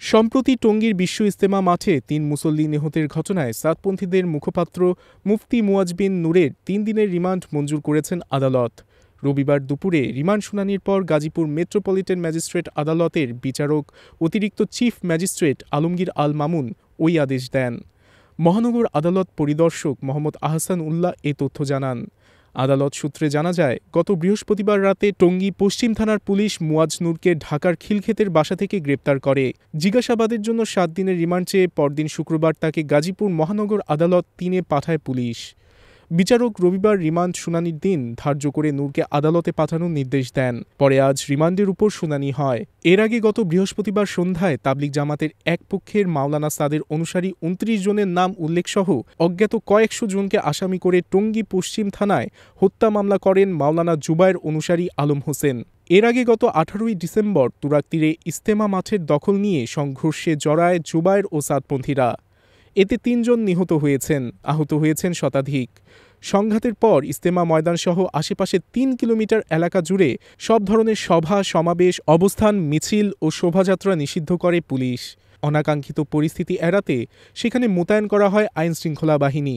সম্প্রতি টঙ্গীর বিশ্ব ইজতেমা মাঠে ৩ মুসল্লি নিহতের ঘটনায় সাদপন্থীদের মুখপাত্র মুফতি মুয়াজ বিন নূরের ৩ দিনের রিমান্ড মঞ্জুর করেছেন আদালত। রবিবার দুপুরে রিমান্ড শুনানির পর গাজীপুর মেট্রোপলিটন ম্যাজিস্ট্রেট আদালতের বিচারক অতিরিক্ত চিফ ম্যাজিস্ট্রেট আলমগীর আল মামুন ওই আদেশ দেন। মহানগর আদালত পরিদর্শক মোহাম্মদ আহসান উল্লাহ এ তথ্য জানান। আদালত সূত্রে জানা যায়, গত বৃহস্পতিবার রাতে টঙ্গী পশ্চিম থানার পুলিশ মুয়াজ নূরকে ঢাকার খিলক্ষেতের বাসা থেকে গ্রেপ্তার করে। জিজ্ঞাসাবাদের জন্য ৭ দিনের রিমান্ড চেয়ে পরদিন শুক্রবার তাকে গাজীপুর মহানগর আদালত ৩-এ পাঠায় পুলিশ। বিচারক রবিবার রিমান্ড শুনানির দিন ধার্য করে নূরকে আদালতে পাঠানোর নির্দেশ দেন। পরে আজ রিমান্ডের উপর শুনানি হয়। এর আগে গত বৃহস্পতিবার সন্ধ্যায় তাবলিগ জামাতের এক পক্ষের মাওলানা সাদের অনুসারী ২৯ জনের নাম উল্লেখসহ অজ্ঞাত কয়েকশো জনকে আসামি করে টঙ্গী পশ্চিম থানায় হত্যা মামলা করেন মাওলানা জুবায়ের অনুসারী আলম হোসেন। এর আগে গত ১৮ই ডিসেম্বর তুরাগ তীরে ইজতেমা মাঠের দখল নিয়ে সংঘর্ষে জড়ায় জুবায়ের ও সাদপন্থীরা। এতে ৩ জন নিহত হয়েছেন, আহত হয়েছেন শতাধিক। সংঘাতের পর ইজতেমা ময়দানসহ আশেপাশে ৩ কিলোমিটার এলাকা জুড়ে সব ধরনের সভা সমাবেশ, অবস্থান, মিছিল ও শোভাযাত্রা নিষিদ্ধ করে পুলিশ। অনাকাঙ্ক্ষিত পরিস্থিতি এড়াতে সেখানে মোতায়েন করা হয় আইনশৃঙ্খলা বাহিনী।